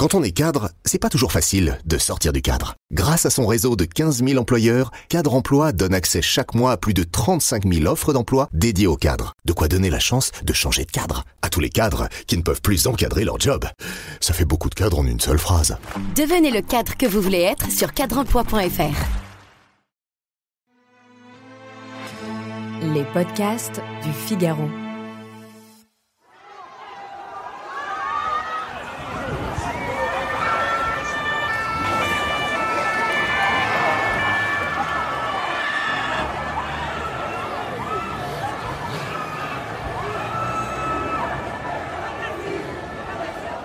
Quand on est cadre, c'est pas toujours facile de sortir du cadre. Grâce à son réseau de 15 000 employeurs, Cadre Emploi donne accès chaque mois à plus de 35 000 offres d'emploi dédiées aux cadres. De quoi donner la chance de changer de cadre à tous les cadres qui ne peuvent plus encadrer leur job. Ça fait beaucoup de cadres en une seule phrase. Devenez le cadre que vous voulez être sur cadreemploi.fr. Les podcasts du Figaro.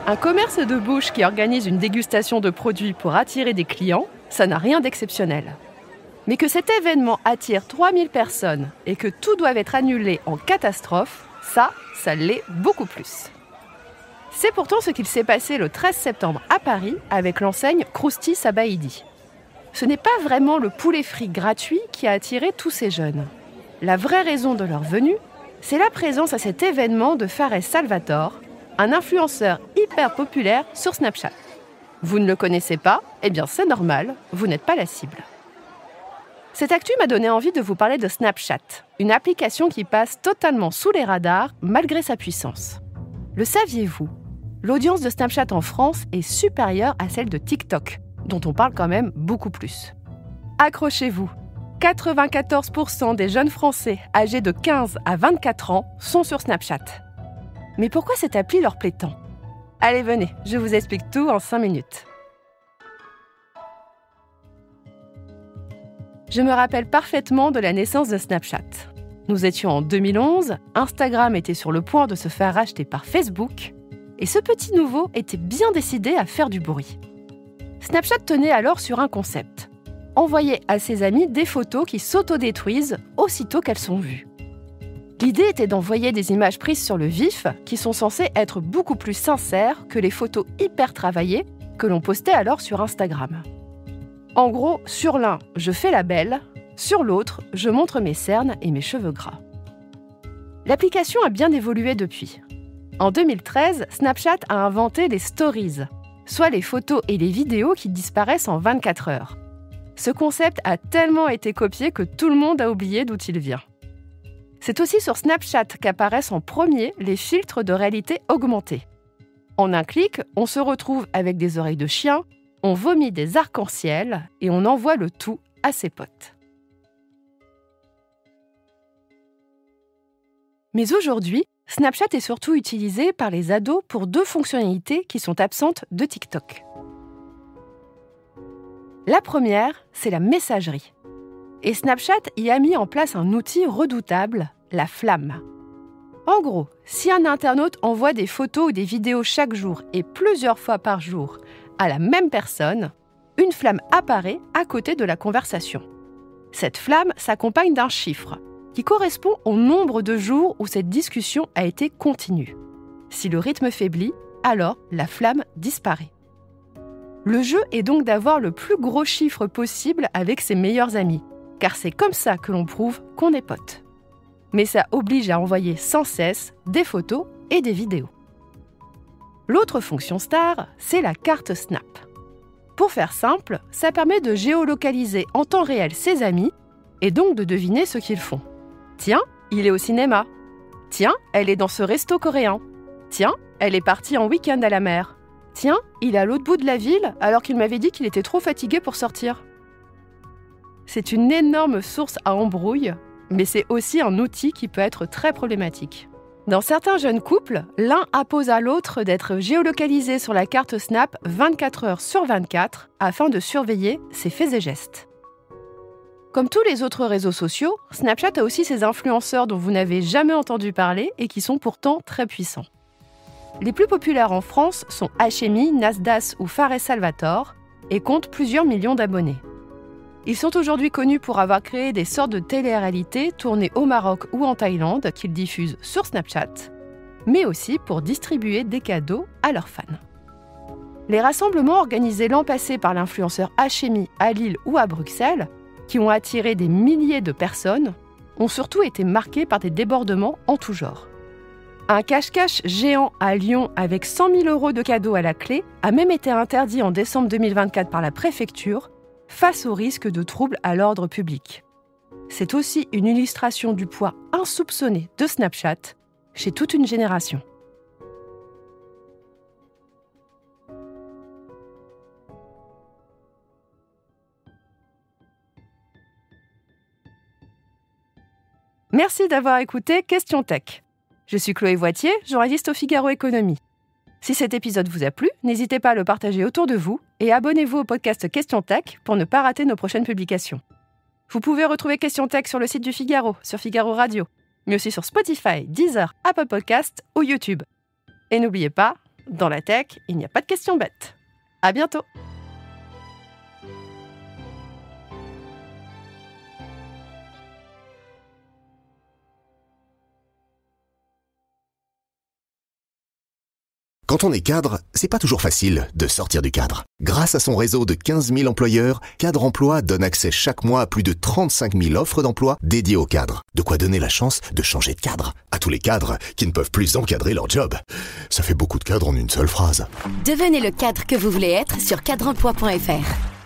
Un commerce de bouche qui organise une dégustation de produits pour attirer des clients, ça n'a rien d'exceptionnel. Mais que cet événement attire 3000 personnes et que tout doit être annulé en catastrophe, ça l'est beaucoup plus. C'est pourtant ce qu'il s'est passé le 13 septembre à Paris avec l'enseigne Krusty Sabaïdi. Ce n'est pas vraiment le poulet frit gratuit qui a attiré tous ces jeunes. La vraie raison de leur venue, c'est la présence à cet événement de Fares Salvatore, un influenceur hyper populaire sur Snapchat. Vous ne le connaissez pas ? Eh bien c'est normal, vous n'êtes pas la cible. Cette actu m'a donné envie de vous parler de Snapchat, une application qui passe totalement sous les radars malgré sa puissance. Le saviez-vous ? L'audience de Snapchat en France est supérieure à celle de TikTok, dont on parle quand même beaucoup plus. Accrochez-vous, 94% des jeunes Français âgés de 15 à 24 ans sont sur Snapchat. Mais pourquoi cette appli leur plaît tant ? Allez, venez, je vous explique tout en 5 minutes. Je me rappelle parfaitement de la naissance de Snapchat. Nous étions en 2011, Instagram était sur le point de se faire racheter par Facebook, et ce petit nouveau était bien décidé à faire du bruit. Snapchat tenait alors sur un concept. Envoyer à ses amis des photos qui s'autodétruisent aussitôt qu'elles sont vues. L'idée était d'envoyer des images prises sur le vif qui sont censées être beaucoup plus sincères que les photos hyper travaillées que l'on postait alors sur Instagram. En gros, sur l'un, je fais la belle, sur l'autre, je montre mes cernes et mes cheveux gras. L'application a bien évolué depuis. En 2013, Snapchat a inventé les stories, soit les photos et les vidéos qui disparaissent en 24 heures. Ce concept a tellement été copié que tout le monde a oublié d'où il vient. C'est aussi sur Snapchat qu'apparaissent en premier les filtres de réalité augmentée. En un clic, on se retrouve avec des oreilles de chien, on vomit des arcs-en-ciel et on envoie le tout à ses potes. Mais aujourd'hui, Snapchat est surtout utilisé par les ados pour 2 fonctionnalités qui sont absentes de TikTok. La première, c'est la messagerie. Et Snapchat y a mis en place un outil redoutable, la flamme. En gros, si un internaute envoie des photos ou des vidéos chaque jour et plusieurs fois par jour à la même personne, une flamme apparaît à côté de la conversation. Cette flamme s'accompagne d'un chiffre qui correspond au nombre de jours où cette discussion a été continue. Si le rythme faiblit, alors la flamme disparaît. Le jeu est donc d'avoir le plus gros chiffre possible avec ses meilleurs amis, car c'est comme ça que l'on prouve qu'on est potes. Mais ça oblige à envoyer sans cesse des photos et des vidéos. L'autre fonction star, c'est la carte Snap. Pour faire simple, ça permet de géolocaliser en temps réel ses amis et donc de deviner ce qu'ils font. Tiens, il est au cinéma. Tiens, elle est dans ce resto coréen. Tiens, elle est partie en week-end à la mer. Tiens, il est à l'autre bout de la ville alors qu'il m'avait dit qu'il était trop fatigué pour sortir. C'est une énorme source à embrouille, mais c'est aussi un outil qui peut être très problématique. Dans certains jeunes couples, l'un impose à l'autre d'être géolocalisé sur la carte Snap 24 heures sur 24 afin de surveiller ses faits et gestes. Comme tous les autres réseaux sociaux, Snapchat a aussi ses influenceurs dont vous n'avez jamais entendu parler et qui sont pourtant très puissants. Les plus populaires en France sont Hachemi, Nasdaq ou Fares Salvatore et comptent plusieurs millions d'abonnés. Ils sont aujourd'hui connus pour avoir créé des sortes de télé-réalités tournées au Maroc ou en Thaïlande qu'ils diffusent sur Snapchat, mais aussi pour distribuer des cadeaux à leurs fans. Les rassemblements organisés l'an passé par l'influenceur Hachemi à Lille ou à Bruxelles, qui ont attiré des milliers de personnes, ont surtout été marqués par des débordements en tout genre. Un cache-cache géant à Lyon avec 100 000 € de cadeaux à la clé a même été interdit en décembre 2024 par la préfecture face au risque de troubles à l'ordre public. C'est aussi une illustration du poids insoupçonné de Snapchat chez toute une génération. Merci d'avoir écouté Question Tech. Je suis Chloé Voitier, journaliste au Figaro Économie. Si cet épisode vous a plu, n'hésitez pas à le partager autour de vous et abonnez-vous au podcast Question Tech pour ne pas rater nos prochaines publications. Vous pouvez retrouver Question Tech sur le site du Figaro, sur Figaro Radio, mais aussi sur Spotify, Deezer, Apple Podcasts ou YouTube. Et n'oubliez pas, dans la tech, il n'y a pas de questions bêtes. À bientôt! Quand on est cadre, c'est pas toujours facile de sortir du cadre. Grâce à son réseau de 15 000 employeurs, Cadre Emploi donne accès chaque mois à plus de 35 000 offres d'emploi dédiées aux cadres. De quoi donner la chance de changer de cadre. À tous les cadres qui ne peuvent plus encadrer leur job. Ça fait beaucoup de cadres en une seule phrase. Devenez le cadre que vous voulez être sur cadreemploi.fr.